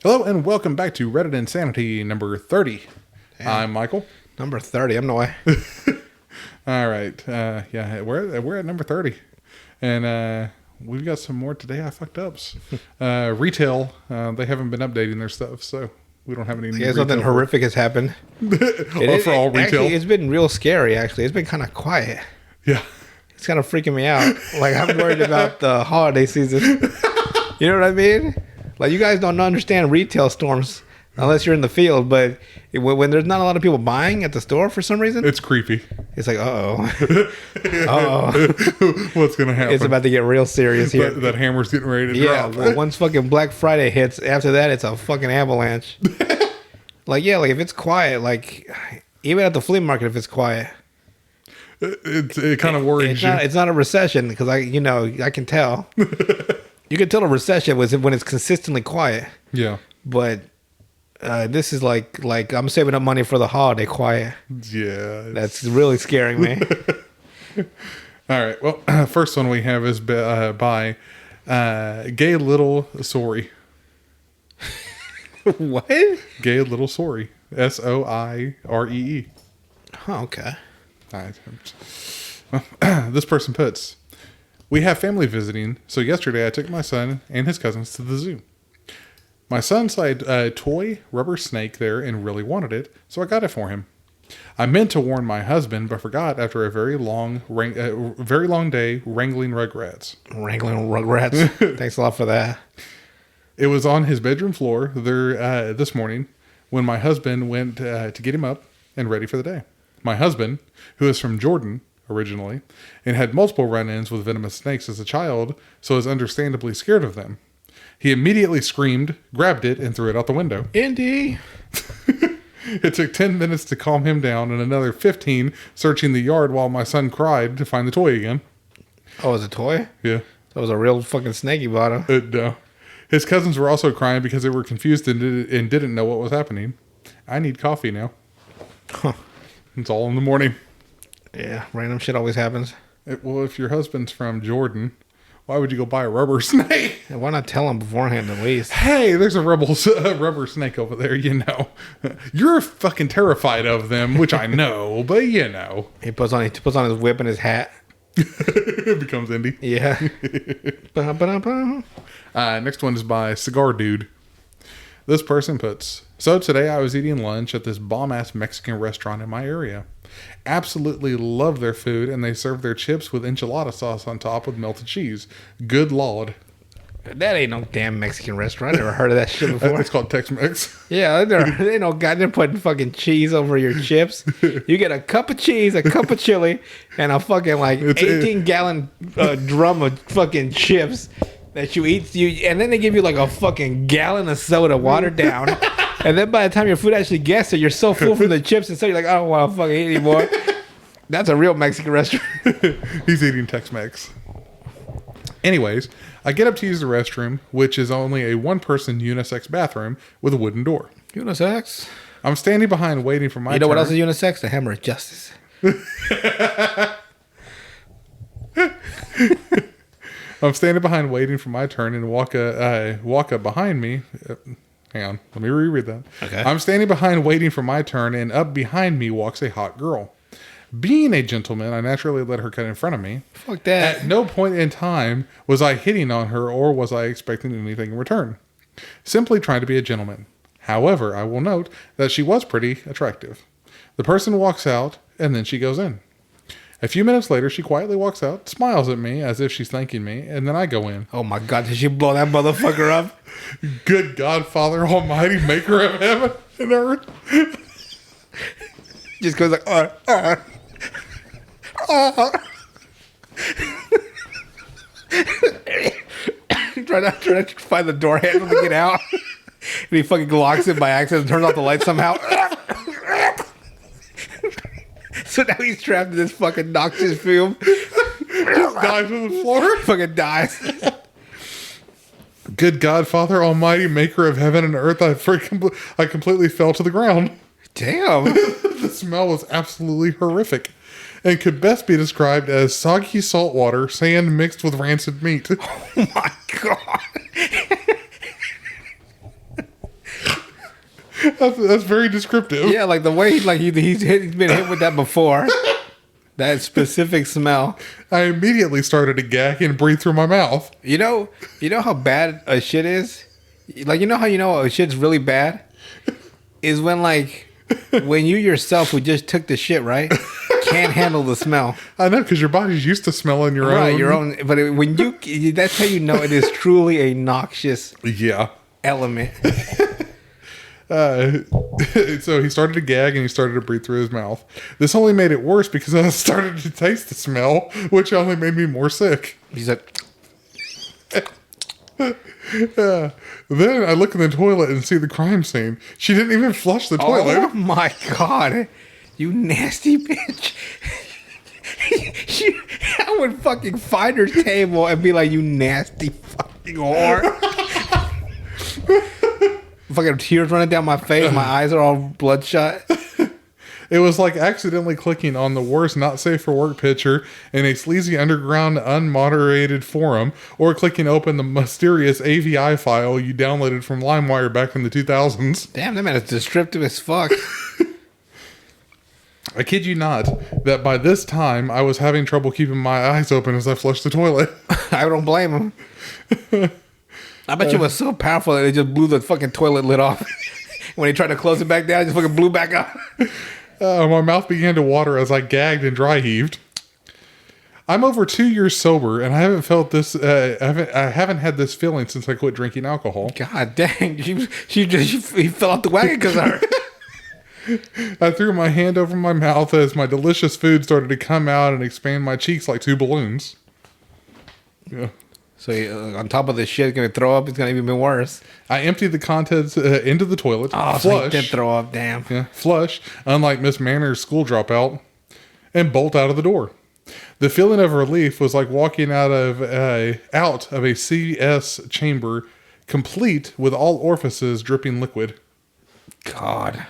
Hello and welcome back to Reddit Insanity number 30. Damn. I'm Michael. Number 30. I'm Noah. All right. Yeah, we're at number 30. And we've got some more today ups. Retail, they haven't been updating their stuff, so we don't have any new Something horrific has happened. for all retail. Actually, it's been real scary, actually. It's been kind of quiet. Yeah. It's kind of freaking me out. Like, I'm worried about the holiday season. You know what I mean? Like, you guys don't understand retail storms unless you're in the field, but when there's not a lot of people buying at the store for some reason, It's creepy. it's like, uh-oh. What's going to happen? It's about to get real serious here. That hammer's getting ready to Yeah, drop. well, once fucking Black Friday hits, after that, it's a fucking avalanche. Like if it's quiet, like, even at the flea market, if it's quiet. It kind of worries you. It's not a recession, because I can tell. You can tell a recession was when it's consistently quiet. Yeah. But this is like I'm saving up money for the holiday quiet. Yeah. That's really scaring me. All right. Well, first one we have is by Gay Little Sorry. What? Gay Little Sorry. SOIREE. Oh, okay. This person puts, we have family visiting, so yesterday I took my son and his cousins to the zoo. My son saw a toy rubber snake there and really wanted it, so I got it for him. I meant to warn my husband, but forgot after a very long day wrangling rugrats. Wrangling rugrats. Thanks a lot for that. It was on his bedroom floor there this morning when my husband went to get him up and ready for the day. My husband, who is from Jordan originally and had multiple run-ins with venomous snakes as a child, so is understandably scared of them. He immediately screamed, grabbed it, and threw it out the window. Indy. It took 10 minutes to calm him down and another 15 searching the yard while my son cried to find the toy again. Oh, it was a toy? Yeah. That was a real fucking snake you bought him. No. His cousins were also crying because they were confused and didn't know what was happening. I need coffee now. Huh. It's all in the morning. Yeah, random shit always happens. Well, if your husband's from Jordan, why would you go buy a rubber snake? And why not tell him beforehand at least? Hey, there's a rubber snake over there, you know. You're fucking terrified of them, which I know, but you know. He puts on his whip and his hat. It becomes indie. Yeah. Next one is by Cigar Dude. This person puts, so today I was eating lunch at this bomb-ass Mexican restaurant in my area. Absolutely love their food, and they serve their chips with enchilada sauce on top with melted cheese. Good Lord. That ain't no damn Mexican restaurant. I never heard of that shit before. It's called Tex-Mex. Yeah, they no god. They're putting fucking cheese over your chips. You get a cup of cheese, a cup of chili, and a fucking 18-gallon drum of fucking chips that you eat. And then they give you like a fucking gallon of soda watered down. And then by the time your food actually gets there, you're so full from the chips and so you're like, I don't want to fucking eat anymore. That's a real Mexican restaurant. He's eating Tex-Mex. Anyways, I get up to use the restroom, which is only a one-person unisex bathroom with a wooden door. Unisex? I'm standing behind waiting for my turn. You know what else is unisex? The hammer of justice. I'm standing behind waiting for my turn and walk up behind me. Hang on, let me reread that. Okay. I'm standing behind waiting for my turn and up behind me walks a hot girl. Being a gentleman, I naturally let her cut in front of me. Fuck that. At no point in time was I hitting on her or was I expecting anything in return. Simply trying to be a gentleman. However, I will note that she was pretty attractive. The person walks out and then she goes in. A few minutes later, she quietly walks out, smiles at me as if she's thanking me, and then I go in. Oh my God, did she blow that motherfucker up? Good God, Father Almighty, maker of heaven and earth. Just goes like, trying to find the door handle to get out. And he fucking locks it by accident and turns off the light somehow. So now he's trapped in this fucking noxious fume. Just dies on the floor. Fucking dies. Good God, Father Almighty, maker of heaven and earth, I completely fell to the ground. Damn. The smell was absolutely horrific and could best be described as soggy salt water, sand mixed with rancid meat. Oh my God. That's very descriptive. Yeah, like the way he's been hit with that before. That specific smell. I immediately started to gag and breathe through my mouth. You know how bad a shit is? Like, you know how a shit's really bad? Is when you yourself who just took the shit, right? Can't handle the smell. I know, because your body's used to smelling your own. Right, your own. But when that's how you know it is truly a noxious element. So he started to gag and he started to breathe through his mouth. This only made it worse because I started to taste the smell, which only made me more sick. He's like... Then I look in the toilet and see the crime scene. She didn't even flush the toilet. Oh my God. You nasty bitch. I would fucking find her table and be like, you nasty fucking whore. Fucking tears running down my face. My eyes are all bloodshot. It was like accidentally clicking on the worst not safe for work picture in a sleazy underground unmoderated forum, or clicking open the mysterious AVI file you downloaded from LimeWire back in the 2000s. Damn, that man is descriptive as fuck. I kid you not, that by this time I was having trouble keeping my eyes open as I flushed the toilet. I don't blame him. I bet you it was so powerful that they just blew the fucking toilet lid off. When they tried to close it back down, it just fucking blew back up. My mouth began to water as I gagged and dry heaved. I'm over 2 years sober, and I haven't felt this. I haven't had this feeling since I quit drinking alcohol. God dang, he fell off the wagon because of her. I threw my hand over my mouth as my delicious food started to come out and expand my cheeks like two balloons. Yeah. So on top of the shit, gonna throw up. It's gonna even be worse. I emptied the contents into the toilet. Oh, flush. so he did throw up. Damn. Yeah, flush. Unlike Miss Manner's school dropout, and bolt out of the door. The feeling of relief was like walking out of a CS chamber, complete with all orifices dripping liquid. God.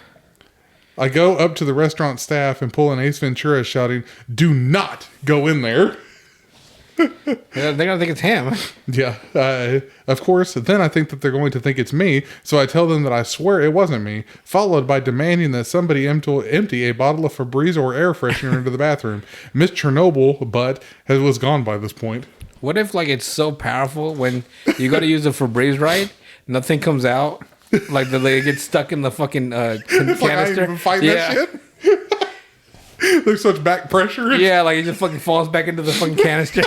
I go up to the restaurant staff and pull an Ace Ventura, shouting, "Do not go in there." They're gonna think it's him. Yeah, of course. Then I think that they're going to think it's me, so I tell them that I swear it wasn't me, followed by demanding that somebody empty a bottle of Febreze or air freshener into the bathroom. Miss Chernobyl, was gone by this point. What if it's so powerful when you go to use the Febreze, right? Nothing comes out. Like they get stuck in the fucking canister. Like I ain't even fighting that shit. There's such back pressure. Yeah, like it just fucking falls back into the fucking canister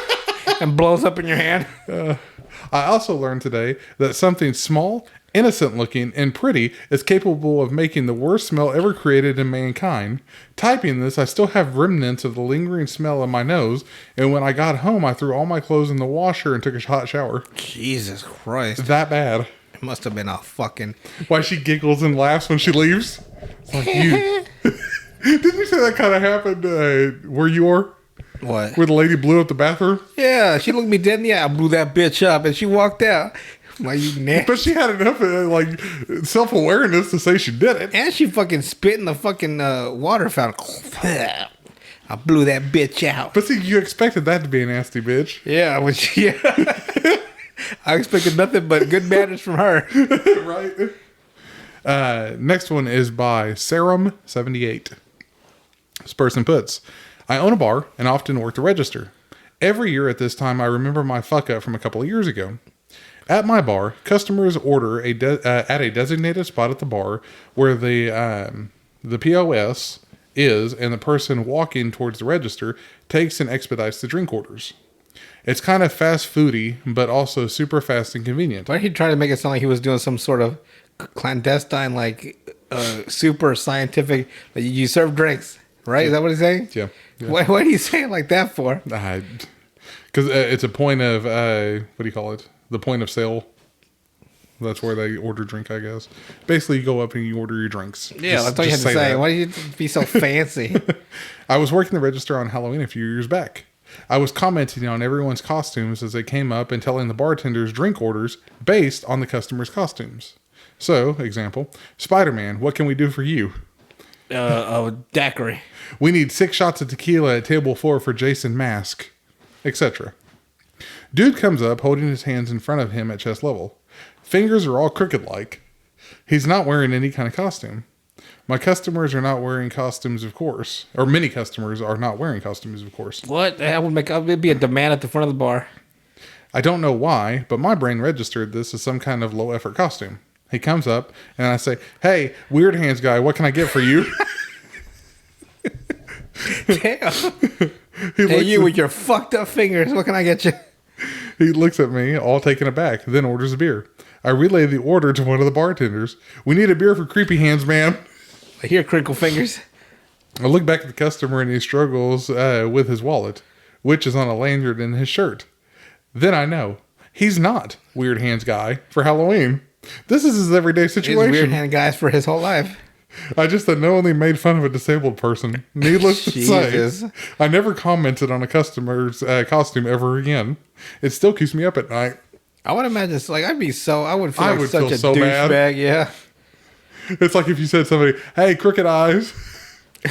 and blows up in your hand. I also learned today that something small, innocent looking, and pretty is capable of making the worst smell ever created in mankind. Typing this, I still have remnants of the lingering smell in my nose, and when I got home, I threw all my clothes in the washer and took a hot shower. Jesus Christ. That bad. It must have been a fucking... Why she giggles and laughs when she leaves? It's like, you... Didn't you say that kind of happened where you are? What? Where the lady blew up the bathroom? Yeah, she looked me dead in the eye. I blew that bitch up, and she walked out. I'm like, you nasty. But she had enough self-awareness to say she did it. And she fucking spit in the fucking water fountain. I blew that bitch out. But see, you expected that to be a nasty bitch. Yeah, I expected nothing but good manners from her. Right. Next one is by Serum78. This person puts, I own a bar and often work the register. Every year at this time, I remember my fuck up from a couple of years ago. At my bar, customers order at a designated spot at the bar where the POS is, and the person walking towards the register takes and expedites the drink orders. It's kind of fast foody, but also super fast and convenient. Why did he try to make it sound like he was doing some sort of clandestine, super scientific, you serve drinks, right? Is that what he's saying? Yeah. Why do you say it like that for? Because it's a point of, what do you call it? The point of sale. That's where they order drink, I guess. Basically, you go up and you order your drinks. Yeah, that's all you have to say. Why do you be so fancy? I was working the register on Halloween a few years back. I was commenting on everyone's costumes as they came up and telling the bartenders drink orders based on the customers' costumes. So, example, Spider-Man, what can we do for you? Daiquiri. We need 6 shots of tequila at table 4 for Jason Mask, etc. Dude comes up holding his hands in front of him at chest level. Fingers are all crooked like. He's not wearing any kind of costume. My customers are not wearing costumes, of course. Or many customers are not wearing costumes, of course. What? That would make it'd be a demand at the front of the bar. I don't know why, but my brain registered this as some kind of low effort costume. He comes up and I say, "Hey, weird hands guy, what can I get for you?" Damn. Hey, you with your fucked up fingers, what can I get you? He looks at me, all taken aback, then orders a beer. I relay the order to one of the bartenders. "We need a beer for creepy hands, ma'am." I hear crinkle fingers. I look back at the customer and he struggles with his wallet, which is on a lanyard in his shirt. Then I know he's not weird hands guy for Halloween. This is his everyday situation. He's weird hand guys for his whole life. I just unknowingly made fun of a disabled person. Needless to say, I never commented on a customer's costume ever again. It still keeps me up at night. I would imagine it's like I would feel like such a so douchebag. bad. Yeah. It's like if you said to somebody, "Hey, crooked eyes."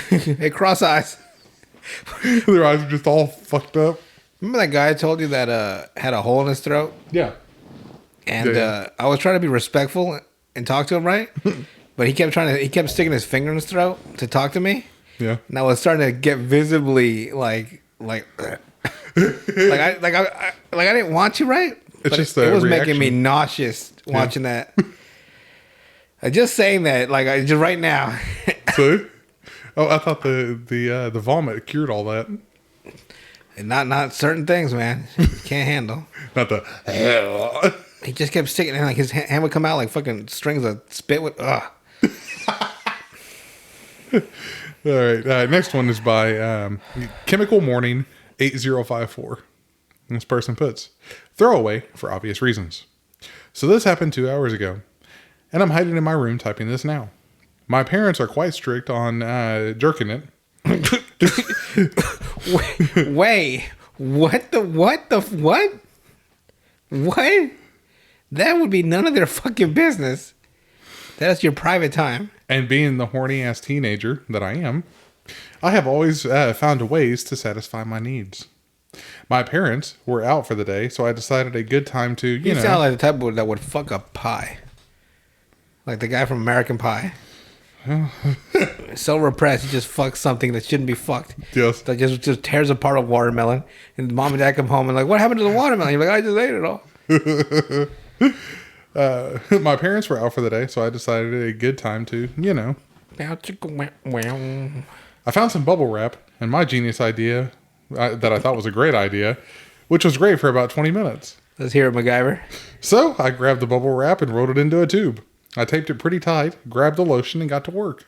Hey, cross eyes. Their eyes are just all fucked up. Remember that guy I told you that had a hole in his throat? Yeah. And I was trying to be respectful and talk to him, right? But he kept sticking his finger in his throat to talk to me. Yeah. And I was starting to get visibly like I didn't want to, right? It's but just it was reaction. making me nauseous watching that. Just saying that, just right now. See? Oh, I thought the vomit cured all that. And not certain things, man. Can't handle. Not the. He just kept sticking it, like his hand would come out like fucking strings of spit with. Ugh. All right. Next one is by Chemical Morning 8054. This person puts, "Throwaway for obvious reasons. So this happened 2 hours ago, and I'm hiding in my room typing this now. My parents are quite strict on jerking it." Wait, what? What? That would be none of their fucking business. That's your private time. And being the horny ass teenager that I am, I have always found ways to satisfy my needs. My parents were out for the day, so I decided a good time to, you know. sound like the type of that would fuck a pie. Like the guy from American Pie. So repressed, he just fucks something that shouldn't be fucked. Yes. That just tears apart a watermelon. And mom and dad come home and like, "What happened to the watermelon?" You're like, "I just ate it all." My parents were out for the day, so I decided a good time to, you know. I found some bubble wrap, and my genius idea that I thought was a great idea, which was great for about 20 minutes. Let's hear it, MacGyver. So I grabbed the bubble wrap and rolled it into a tube. I taped it pretty tight, grabbed the lotion, and got to work.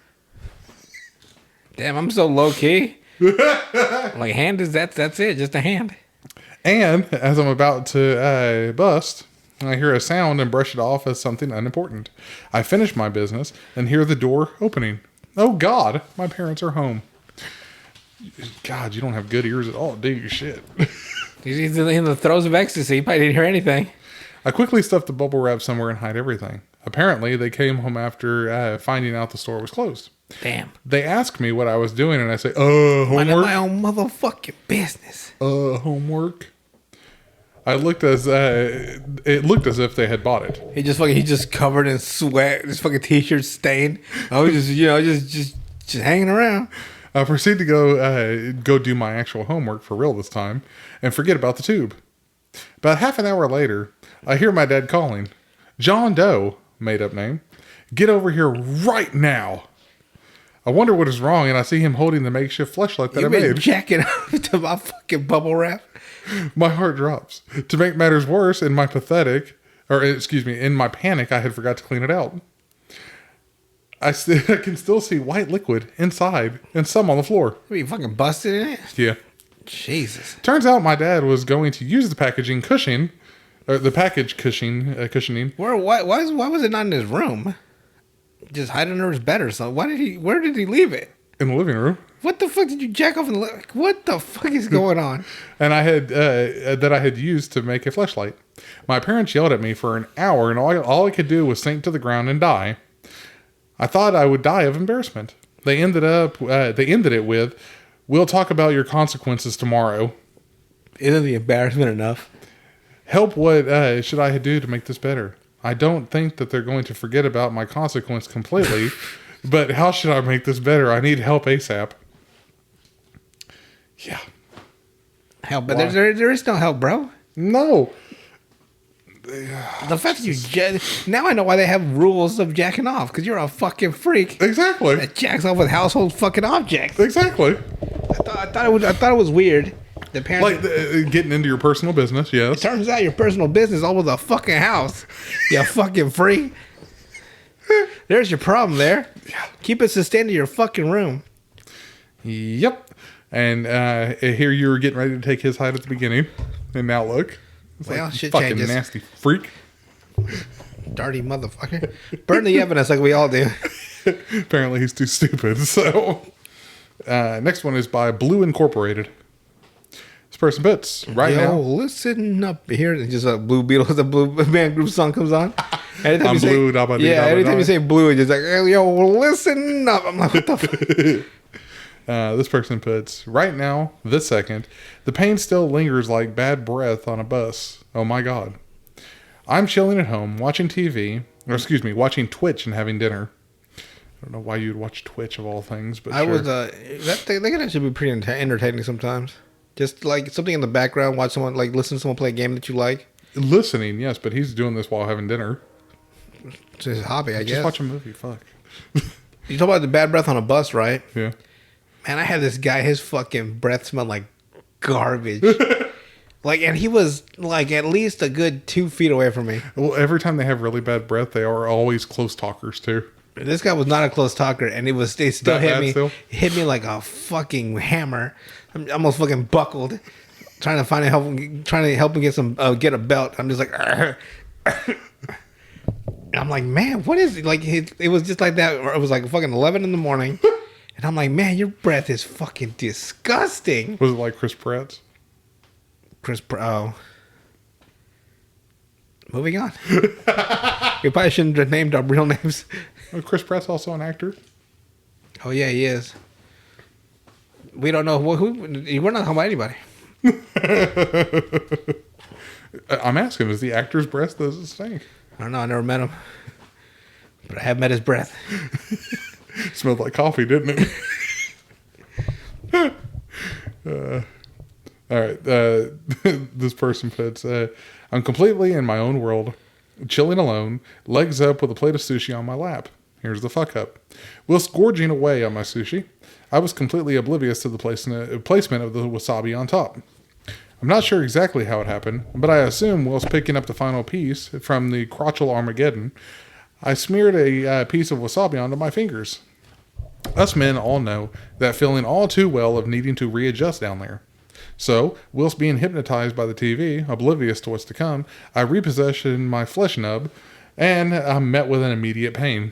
Damn, I'm so low key. Like hand is that's it, just a hand. And as I'm about to bust, I hear a sound and brush it off as something unimportant. I finish my business and hear the door opening. Oh God, my parents are home. God, you don't have good ears at all, do you? Shit. He's in the throes of ecstasy. He probably didn't hear anything. I quickly stuffed the bubble wrap somewhere and hide everything. Apparently, they came home after finding out the store was closed. Damn. They asked me what I was doing, and I say, homework. Minding my own motherfucking business. Homework. It looked as if they had bought it. He just covered in sweat. His fucking t-shirt stained. I was just hanging around. I proceed to go do my actual homework for real this time, and forget about the tube. About half an hour later, I hear my dad calling. "John Doe," made up name. "Get over here right now." I wonder what is wrong, and I see him holding the makeshift fleshlight that I made. Jacking up to my fucking bubble wrap. My heart drops. To make matters worse, in my panic, I had forgot to clean it out. I can still see white liquid inside and some on the floor. You fucking busted in it? Yeah. Jesus. Turns out my dad was going to use the packaging cushioning. Why was it not in his room? Just hide under his bed or something. Where did he leave it? In the living room. What the fuck did you jack off in the living? What the fuck is going on? And I had used to make a fleshlight. My parents yelled at me for an hour, and all I could do was sink to the ground and die. I thought I would die of embarrassment. They ended it with, "We'll talk about your consequences tomorrow." Isn't the embarrassment enough? Help, what should I do to make this better? I don't think that they're going to forget about my consequence completely, but how should I make this better? I need help ASAP. Yeah. Help, but there is no help, bro. No. The fact that you now I know why they have rules of jacking off, because you're a fucking freak Exactly. that jacks off with household fucking objects. Exactly. I thought it was weird. The parents Getting into your personal business, yes. turns out your personal business all over the fucking house. You fucking freak. There's your problem there. Keep it sustained to your fucking room. Yep. And here you were getting ready to take his height at the beginning, and now look. Well, shit fucking changes. nasty freak. Dirty motherfucker. Burn the evidence like we all do. Apparently he's too stupid. So, next one is by Blue Incorporated. This person puts, right Yo, now. listen up here. And just a Blue Beatles, the Blue Man Group song comes on. Anytime I'm you say, blue, da ba dee, yeah, da ba anytime da. you say blue, it's just like, hey, yo, listen up. I'm like, what the fuck? This person puts, right now, this second, the pain still lingers like bad breath on a bus. Oh my God. I'm chilling at home, watching TV, or excuse me, watching Twitch and having dinner. I don't know why you'd watch Twitch of all things, but I sure. was, they can actually be pretty entertaining sometimes. Just like something in the background, watch someone, like listen to someone play a game that you like. Listening, yes, but he's doing this while having dinner. It's his hobby, I guess. Just watch a movie, fuck. You talk about the bad breath on a bus, right? Yeah. Man, I had this guy, his fucking breath smelled like garbage. Like, and he was like at least a good 2 feet away from me. Well, every time they have really bad breath, they are always close talkers too. This guy was not a close talker, and they still That hit bad me. still? Hit me like a fucking hammer. I'm almost fucking buckled, trying to help him get a belt. I'm just like, I'm like, man, what is it? Like, it was just like that. Or it was like fucking 11 in the morning, and I'm like, man, your breath is fucking disgusting. Was it like Chris Pratt's? Oh. Moving on. We probably shouldn't have named our real names. Well, Chris Pratt's also an actor. Oh yeah, he is. We don't know who. We're not talking about anybody. I'm asking, is the actor's breath does it stink? I don't know. I never met him, but I have met his breath. Smelled like coffee, didn't it? All right. This person puts, I'm completely in my own world, chilling alone, legs up with a plate of sushi on my lap. Here's the fuck up. Whilst gorging away on my sushi, I was completely oblivious to the placement of the wasabi on top. I'm not sure exactly how it happened, but I assume whilst picking up the final piece from the crotchal Armageddon, I smeared a piece of wasabi onto my fingers. Us men all know that feeling all too well of needing to readjust down there. So, whilst being hypnotized by the TV, oblivious to what's to come, I repossessioned my flesh nub, and I'm met with an immediate pain.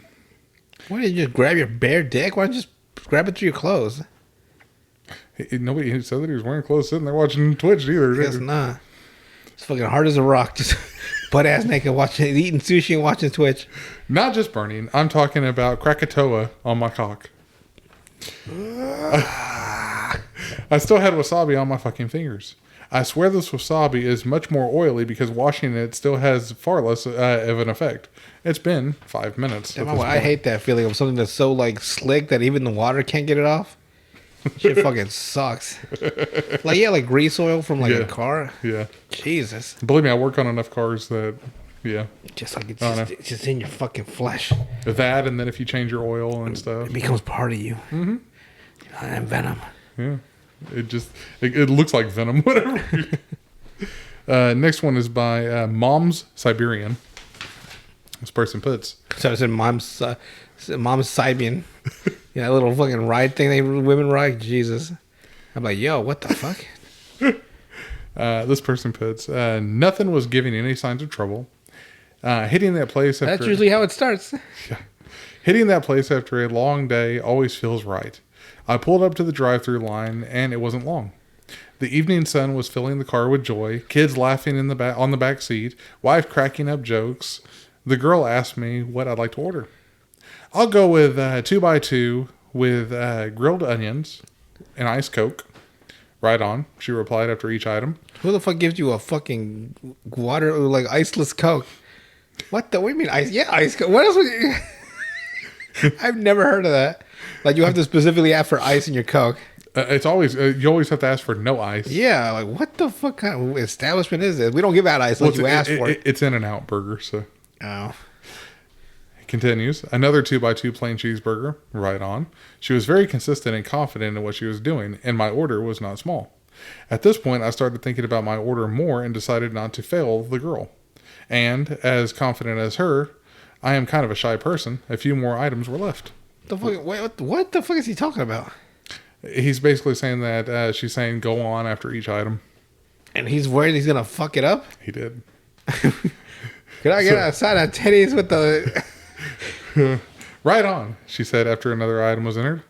Why did you just grab your bare dick? Why don't you just grab it through your clothes? Nobody said that he was wearing clothes sitting there watching Twitch either. I guess not. It's fucking hard as a rock, just butt ass naked, eating sushi and watching Twitch. Not just burning. I'm talking about Krakatoa on my cock. I still had wasabi on my fucking fingers. I swear this wasabi is much more oily because washing it still has far less of an effect. It's been 5 minutes. Damn, I hate that feeling of something that's so like slick that even the water can't get it off. Shit fucking sucks. Like, yeah, like grease oil from like a car. Yeah. Jesus. Believe me, I work on enough cars that, yeah. Just like it's just in your fucking flesh. That, and then if you change your oil and stuff. It becomes part of you. Mm-hmm. You know, and venom. Yeah. It looks like venom, whatever. Next one is by Mom's Siberian. This person puts. So I said Mom's Siberian. You know, that little fucking ride thing women ride? Jesus. I'm like, yo, what the fuck? This person puts, nothing was giving any signs of trouble. Hitting that place after... That's usually how it starts. Yeah. Hitting that place after a long day always feels right. I pulled up to the drive-through line, and it wasn't long. The evening sun was filling the car with joy, kids laughing on the back seat, wife cracking up jokes. The girl asked me what I'd like to order. I'll go with 2x2 with grilled onions and iced Coke. Right on, she replied after each item. Who the fuck gives you a fucking water, like iceless Coke? What do you mean ice? Yeah, ice Coke. What else would you... I've never heard of that. Like you have to specifically ask for ice in your Coke. It's always you always have to ask for no ice. Yeah, like what the fuck kind of establishment is this? We don't give out ice unless you ask for it. It's In-N-Out burger, so. Oh. Continues. Another 2x2 plain cheeseburger. Right on. She was very consistent and confident in what she was doing, and my order was not small. At this point, I started thinking about my order more and decided not to fail the girl. And, as confident as her, I am kind of a shy person. A few more items were left. The fuck? Wait, what the fuck is he talking about? He's basically saying that she's saying go on after each item. And he's worried he's gonna fuck it up? He did. Could I get outside of titties with the... Right on, she said after another item was entered.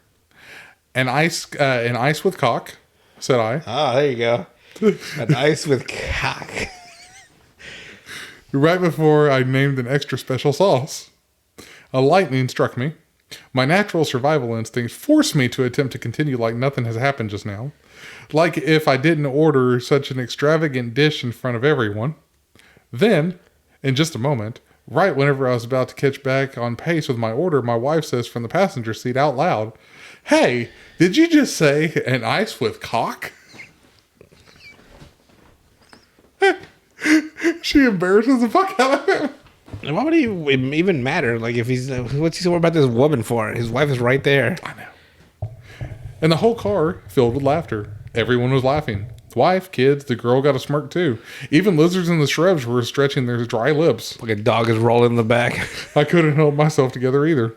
An ice with cock, said I. Oh, there you go. An ice with cock. Right before I named an extra special sauce. A lightning struck me. My natural survival instincts forced me to attempt to continue like nothing has happened just now. Like if I didn't order such an extravagant dish in front of everyone. Then, in just a moment, right whenever I was about to catch back on pace with my order, my wife says from the passenger seat out loud, "Hey, did you just say an ice with cock?" She embarrasses the fuck out of him. Why would he even matter? Like, if he's... What's he so worried about this woman for? His wife is right there. I know. And the whole car filled with laughter. Everyone was laughing. Wife, kids, the girl got a smirk too. Even lizards in the shrubs were stretching their dry lips. Like a dog is rolling in the back. I couldn't hold myself together either.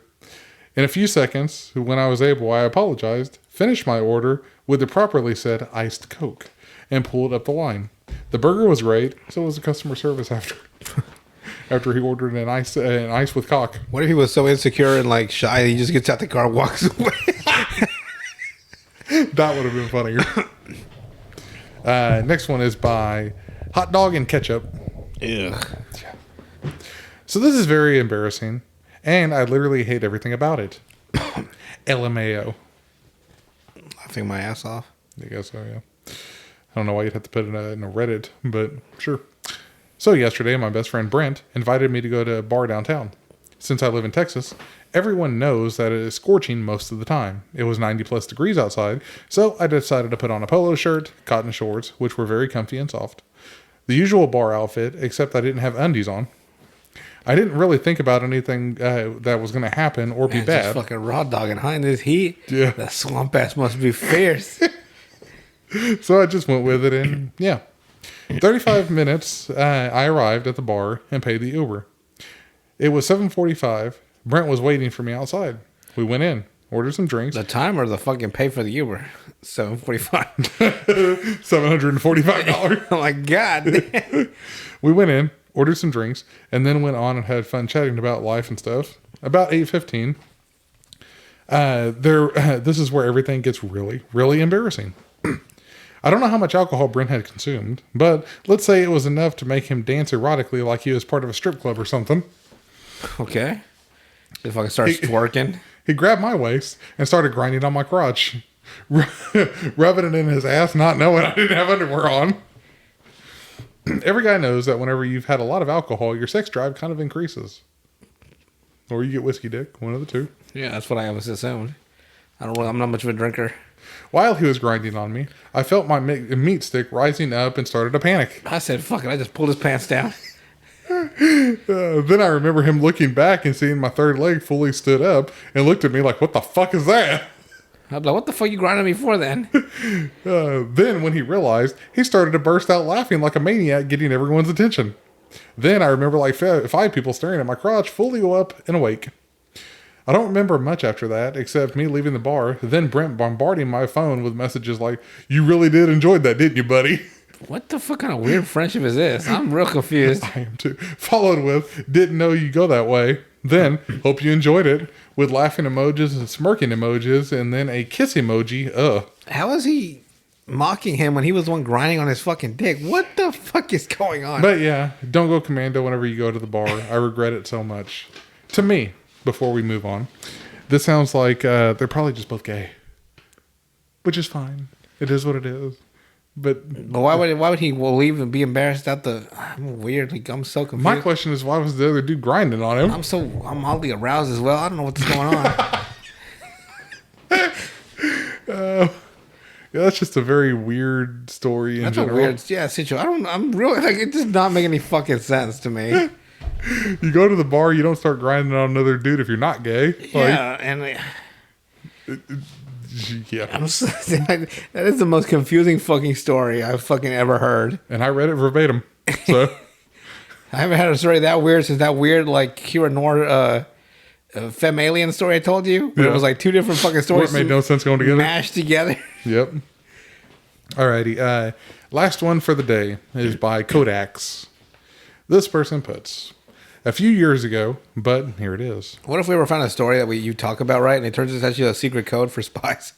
In a few seconds, when I was able, I apologized, finished my order with the properly said iced Coke, and pulled up the line. The burger was great, so was the customer service after. After he ordered an ice with cock. What if he was so insecure and like shy he just gets out the car and walks away? That would have been funnier. Next one is by Hot Dog and Ketchup. Ugh. So this is very embarrassing, and I literally hate everything about it. LMAO. Laughing my ass off. I guess so, yeah. I don't know why you'd have to put it in a Reddit, but sure. So yesterday, my best friend Brent invited me to go to a bar downtown. Since I live in Texas, everyone knows that it is scorching most of the time. It was 90 plus degrees outside, so I decided to put on a polo shirt, cotton shorts, which were very comfy and soft. The usual bar outfit, except I didn't have undies on. I didn't really think about anything that was going to happen or be bad. Just fucking raw dogging high in this heat. Yeah. That swamp ass must be fierce. So I just went with it, and yeah. 35 minutes, I arrived at the bar and paid the Uber. It was 7:45. Brent was waiting for me outside. We went in, ordered some drinks. The time or the fucking pay for the Uber? $745. $745. Oh my God. We went in, ordered some drinks, and then went on and had fun chatting about life and stuff. About 8:15, this is where everything gets really, really embarrassing. I don't know how much alcohol Brent had consumed, but let's say it was enough to make him dance erotically like he was part of a strip club or something. Okay. If I starts twerking. He grabbed my waist and started grinding on my crotch, rubbing it in his ass, not knowing I didn't have underwear on. Every guy knows that whenever you've had a lot of alcohol, your sex drive kind of increases. Or you get whiskey dick, one of the two. Yeah, that's what I always assumed. I'm not much of a drinker. While he was grinding on me, I felt my meat stick rising up and started to panic. I said, fuck it. I just pulled his pants down. Then I remember him looking back and seeing my third leg fully stood up and looked at me like, what the fuck is that? I'm like, what the fuck you grinding me for then? Then when he realized, he started to burst out laughing like a maniac, getting everyone's attention. Then I remember like 5 people staring at my crotch, fully up and awake. I don't remember much after that, except me leaving the bar, then Brent bombarding my phone with messages like, "You really did enjoy that, didn't you, buddy?" What the fuck kind of weird friendship is this? I'm real confused. I am too. Followed with, "Didn't know you go that way." Then, "Hope you enjoyed it," with laughing emojis and smirking emojis, and then a kiss emoji. How is he mocking him when he was the one grinding on his fucking dick? What the fuck is going on? But yeah, don't go commando whenever you go to the bar. I regret it so much. To me, before we move on, this sounds like they're probably just both gay. Which is fine. It is what it is. But why would he leave and be embarrassed out the? I'm weird. Like, I'm so confused. my question is, why was the other dude grinding on him? I'm oddly aroused as well. I don't know what's going on. Yeah, that's just a very weird story in That's general. a weird situation. I'm really like it does not make any fucking sense to me. You go to the bar, you don't start grinding on another dude if you're not gay. Yeah, and Yeah. that is the most confusing fucking story I've fucking ever heard. And I read it verbatim. So I haven't had a story that weird since that weird like Kira Nor Femme Alien story I told you. Where it was like two different fucking stories. It made no sense going together. Mashed together. Yep. Alrighty. Last one for the day is by Kodaks. This person puts, a few years ago, but here it is. What if we ever found a story that you talk about, right? And it turns out it's actually a secret code for spies.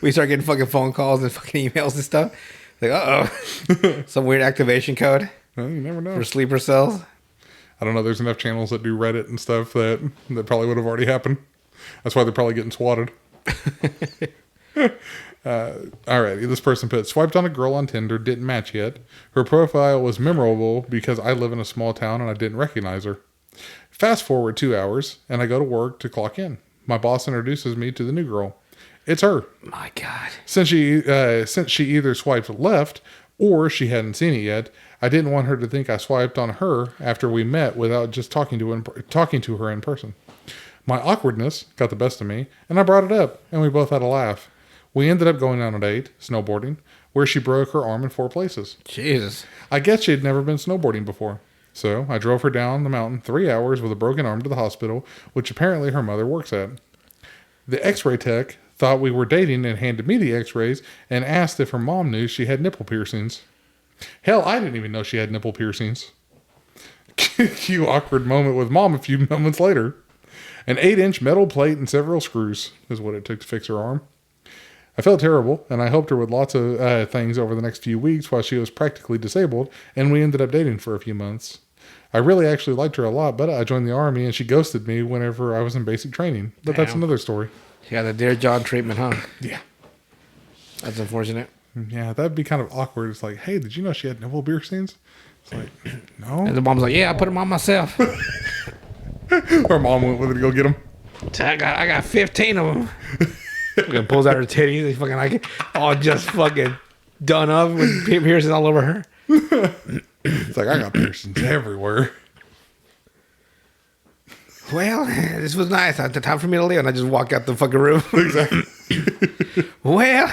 We start getting fucking phone calls and fucking emails and stuff. Like, uh-oh. Some weird activation code. Well, you never know. For sleeper cells. I don't know. There's enough channels that do Reddit and stuff that probably would have already happened. That's why they're probably getting swatted. Alrighty, this person put, swiped on a girl on Tinder, didn't match yet. Her profile was memorable because I live in a small town and I didn't recognize her. Fast forward 2 hours and I go to work to clock in. My boss introduces me to the new girl. It's her. My God. Since she either swiped left or she hadn't seen it yet, I didn't want her to think I swiped on her after we met without just talking to her in person. My awkwardness got the best of me and I brought it up and we both had a laugh. We ended up going on a date, snowboarding, where she broke her arm in 4 places. Jesus. I guess she had never been snowboarding before. So I drove her down the mountain 3 hours with a broken arm to the hospital, which apparently her mother works at. The x-ray tech thought we were dating and handed me the x-rays and asked if her mom knew she had nipple piercings. Hell, I didn't even know she had nipple piercings. Cue awkward moment with mom a few moments later. An 8-inch metal plate and several screws is what it took to fix her arm. I felt terrible, and I helped her with lots of things over the next few weeks while she was practically disabled, and we ended up dating for a few months. I really actually liked her a lot, but I joined the army, and she ghosted me whenever I was in basic training. But That's another story. She got the Dear John treatment, huh? Yeah. That's unfortunate. Yeah, that'd be kind of awkward. It's like, hey, did you know she had nipple piercings? It's like, no. And the mom's like, yeah, I put them on myself. Her mom went with her to go get them. I got 15 of them. Fucking pulls out her titties. They fucking like all just fucking done up with piercings all over her. It's like, I got piercings everywhere. Well, this was nice. It's time for me to leave, and I just walk out the fucking room. Exactly. Well,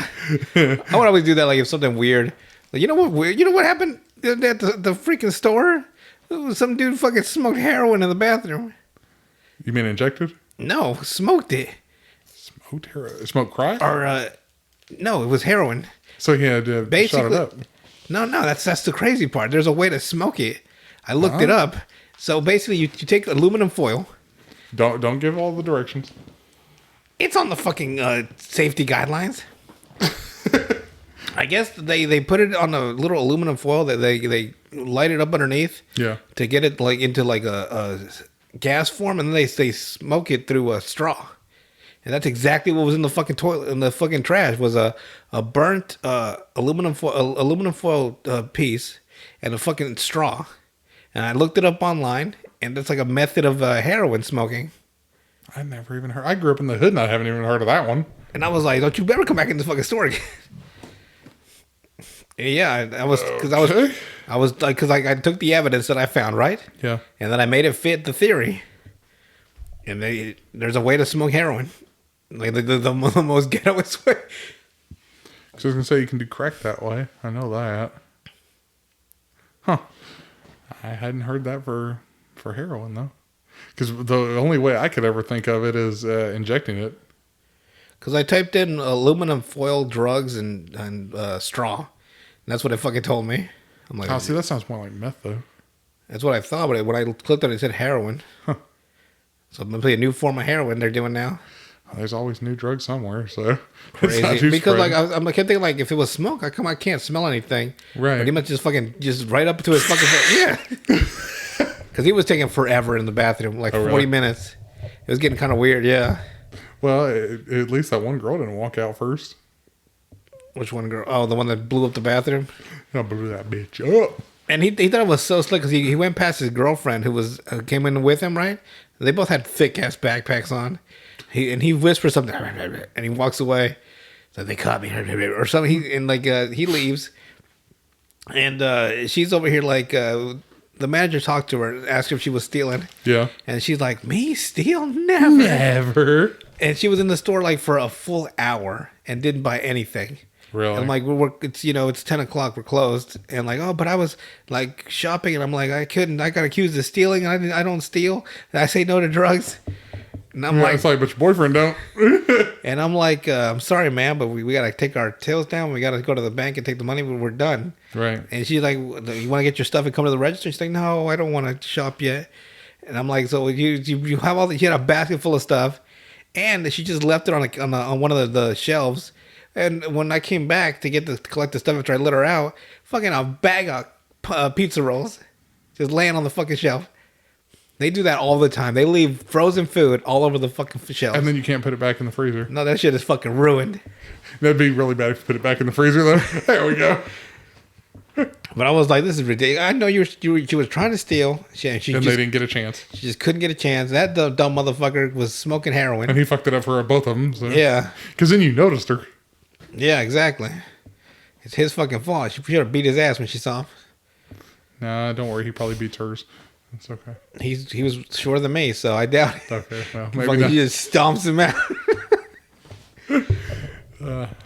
I would always do that. Like if something weird, like you know what weird? You know what happened at the freaking store? Some dude fucking smoked heroin in the bathroom. You mean injected? No, smoked it. Smoked crack? Or no, it was heroin. So he had to shut it up. No, that's the crazy part. There's a way to smoke it. I looked it up. So basically, you take aluminum foil. Don't give all the directions. It's on the fucking safety guidelines. I guess they put it on a little aluminum foil that they light it up underneath. Yeah. To get it like into like a gas form, and then they smoke it through a straw. And that's exactly what was in the fucking toilet, in the fucking trash, was a burnt aluminum foil piece and a fucking straw. And I looked it up online, and it's like a method of heroin smoking. I never even heard. I grew up in the hood, and I haven't even heard of that one. And I was like, "Don't you ever come back in this fucking store again?" Yeah, I was like, because I took the evidence that I found, right? Yeah. And then I made it fit the theory. And there's a way to smoke heroin. Like the most ghettoest way. So I was gonna say you can do crack that way. I know that. Huh. I hadn't heard that for heroin though. Because the only way I could ever think of it is injecting it. Because I typed in aluminum foil drugs and straw. And that's what it fucking told me. I'm like, Oh, see, that sounds more like meth though. That's what I thought, but when I clicked on it, it said heroin. Huh. So it must be a new form of heroin they're doing now. There's always new drugs somewhere, so Crazy. It's not too Because spread. like I kept thinking like if it was smoke, I can't smell anything. Right. But he must just right up to his fucking yeah. Because he was taking forever in the bathroom, like 40 minutes. It was getting kind of weird, yeah. Well, at least that one girl didn't walk out first. Which one girl? Oh, the one that blew up the bathroom. I blew that bitch up. And he thought it was so slick because he went past his girlfriend who was came in with him, right? They both had thick ass backpacks on. He whispers something and he walks away. So they caught me or something. He leaves, and she's over here like the manager talked to her, asked her if she was stealing. Yeah, and she's like, "Me steal? Never, never." And she was in the store like for a full hour and didn't buy anything. Really? I'm like, it's 10 o'clock, we're closed, and like, oh, but I was like shopping, and I'm like, I got accused of stealing, and I don't steal, and I say no to drugs, and I'm like, it's like, but your boyfriend don't. and I'm like, I'm sorry, man, but we gotta take our tails down, we gotta go to the bank and take the money when we're done, right? And she's like, you want to get your stuff and come to the register? She's like, no, I don't want to shop yet, and I'm like, so you have you had a basket full of stuff, and she just left it on one of the shelves. And when I came back to collect the stuff after I let her out, fucking a bag of pizza rolls just laying on the fucking shelf. They do that all the time. They leave frozen food all over the fucking shelves. And then you can't put it back in the freezer. No, that shit is fucking ruined. That'd be really bad if you put it back in the freezer, though. There we go. But I was like, this is ridiculous. I know she was trying to steal. They didn't get a chance. She just couldn't get a chance. That dumb motherfucker was smoking heroin. And he fucked it up for both of them. So. Yeah. Because then you noticed her. Yeah, exactly. It's his fucking fault. She should have beat his ass when she saw him. Nah, don't worry. He probably beats hers. It's okay. He was shorter than me, so I doubt it. Okay, well, maybe not. He just stomps him out.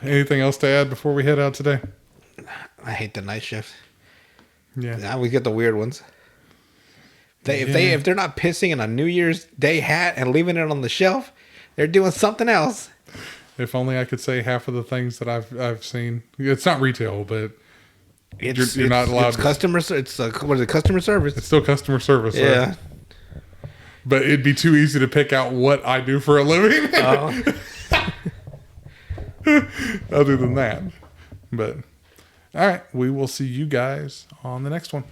Anything else to add before we head out today? I hate the night shift. Yeah. Now we get the weird ones. If they're not pissing in a New Year's Day hat and leaving it on the shelf, they're doing something else. If only I could say half of the things that I've seen. It's not retail, but you're not allowed. It's customer. It's what is it? Customer service. It's still customer service. Yeah. Right? But it'd be too easy to pick out what I do for a living. Other than that, but all right, we will see you guys on the next one.